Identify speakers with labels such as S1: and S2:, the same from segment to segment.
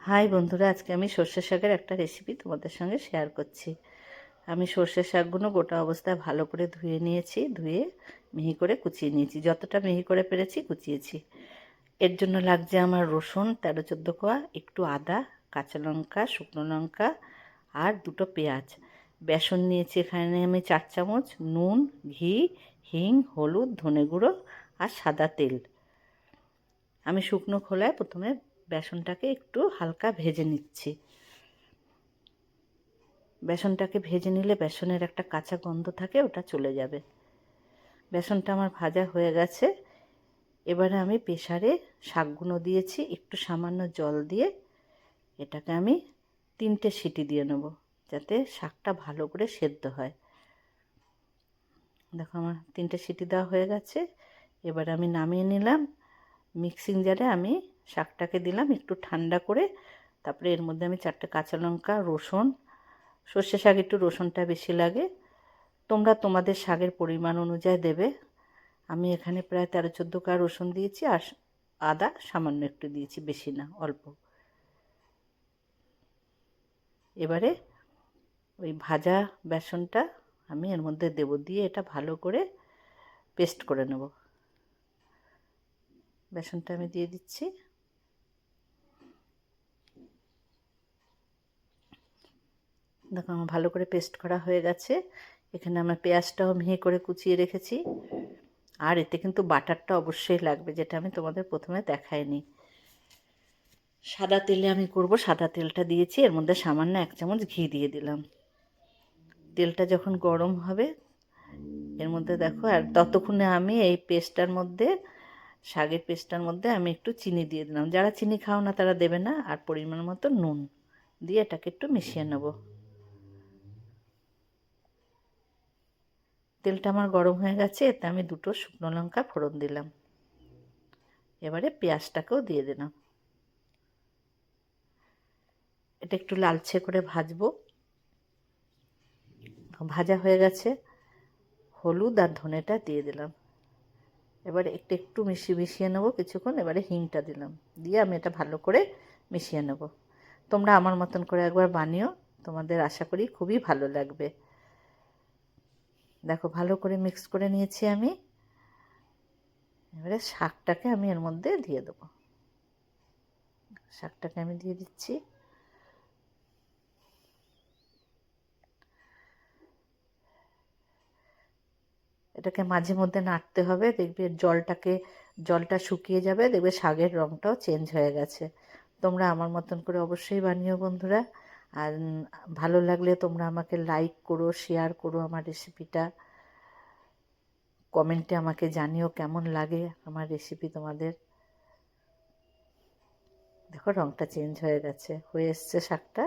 S1: High বন্ধুরা, আজকে আমি সর্ষে শাকের একটা রেসিপি তোমাদের সঙ্গে শেয়ার করছি। আমি সর্ষে শাকগুলো গোটা অবস্থায় ভালো করে ধুয়ে নিয়েছি, ধুয়ে মিহি করে কুচিয়ে নিয়েছি, যতটা মিহি করে পেরেছি কুচিয়েছি। এর জন্য লাগছে আমার রসুন 13-14 কোয়া, একটু আদা, কাঁচা লঙ্কা, শুকনো লঙ্কা আর 2টো পেঁয়াজ। বেসন নিয়েছি এখানে আমি 4 চামচ, নুন, ঘি, হিং, হলুদ, ধনে গুঁড়ো আর সাদা তেল। আমি শুকনো খোলায় প্রথমে বেসনটাকে একটু হালকা ভেজে নিচ্ছি। বেসনটাকে ভেজে নিলে বেসনের একটা কাঁচা গন্ধ থাকে, ওটা চলে যাবে। বেসনটা আমার ভাজা হয়ে গেছে। এবারে আমি প্রেসারে শাকগুলো দিয়েছি, একটু সামান্য জল দিয়ে এটাকে আমি 3টে সিটি দিয়ে নেব, যাতে শাকটা ভালো করে সেদ্ধ হয়। দেখো আমার 3টে সিটি দেওয়া হয়ে গেছে। এবার আমি নামিয়ে নিলাম। মিক্সিং জারে আমি শাকটাকে দিলাম একটু ঠান্ডা করে। তারপরে এর মধ্যে আমি 4টে কাঁচা লঙ্কা, রসুন, সর্ষে শাক একটু রসুনটা বেশি লাগে, তোমরা তোমাদের শাকের পরিমাণ অনুযায়ী দেবে। আমি এখানে প্রায় 13-14 কোয়া রসুন দিয়েছি আর আদা সামান্য একটু দিয়েছি, বেশি না, অল্প। এবারে ওই ভাজা বেসনটা আমি এর মধ্যে দেব, দিয়ে এটা ভালো করে পেস্ট করে নেব। বেসনটা আমি দিয়ে দিচ্ছি। দেখো আমার ভালো করে পেস্ট করা হয়ে গেছে। এখানে আমার পেঁয়াজটাও মিহি করে কুচিয়ে রেখেছি। আর এতে কিন্তু বাটারটা অবশ্যই লাগবে, যেটা আমি তোমাদের প্রথমে দেখাইনি। সাদা তেলে আমি করব, সাদা তেলটা দিয়েছি, এর মধ্যে সামান্য 1 চামচ ঘি দিয়ে দিলাম। তেলটা যখন গরম হবে এর মধ্যে দেখো, আর ততক্ষণে আমি এই পেস্টটার মধ্যে, শাকের পেস্টটার মধ্যে আমি একটু চিনি দিয়ে দিলাম। যারা চিনি খাও না তারা দেবে না। আর পরিমাণ মতো নুন দিয়ে এটাকে একটু মিশিয়ে নেব। তেলটা আমার গরম হয়ে গেছে, এতে আমি 2টো শুকনো লঙ্কা ফোড়ন দিলাম। এবারে পেঁয়াজটাকেও দিয়ে দিলাম। এটা একটু লালচে করে ভাজবো। ভাজা হয়ে গেছে। হলুদ আর ধনেটা দিয়ে দিলাম। এবারে একটু মিশিয়ে নেবো কিছুক্ষণ। এবারে হিংটা দিলাম, দিয়ে আমি এটা ভালো করে মিশিয়ে নেব। তোমরা আমার মতন করে একবার বানিও, তোমাদের আশা করি খুবই ভালো লাগবে। দেখো ভালো করে মিক্স করে নিয়েছি আমি। এবারে শাকটাকে আমি এর মধ্যে দিয়ে দেবো। শাকটাকে আমি দিয়ে দিচ্ছি। এটাকে মাঝে মধ্যে নাড়তে হবে, দেখবে জলটা শুকিয়ে যাবে, দেখবে শাকের রঙটাও চেঞ্জ হয়ে গেছে। তোমরা আমার মতন করে অবশ্যই বানিও বন্ধুরা। আর ভালো লাগলে তোমরা আমাকে লাইক করো, শেয়ার করো আমার রেসিপিটা। কমেন্টে আমাকে জানিও কেমন লাগে আমার রেসিপি তোমাদের। দেখো রঙটা চেঞ্জ হয়ে গেছে, হয়ে এসছে শাকটা,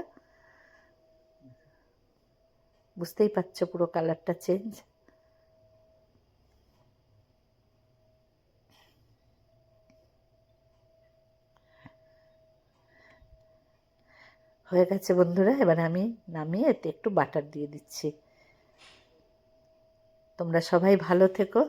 S1: বুঝতেই পারছো পুরো কালারটা চেঞ্জ হয়ে গেছে বন্ধুরা। এবার আমি নামিয়ে এতে একটু বাটার দিয়ে দিচ্ছি। তোমরা সবাই ভালো থেকো।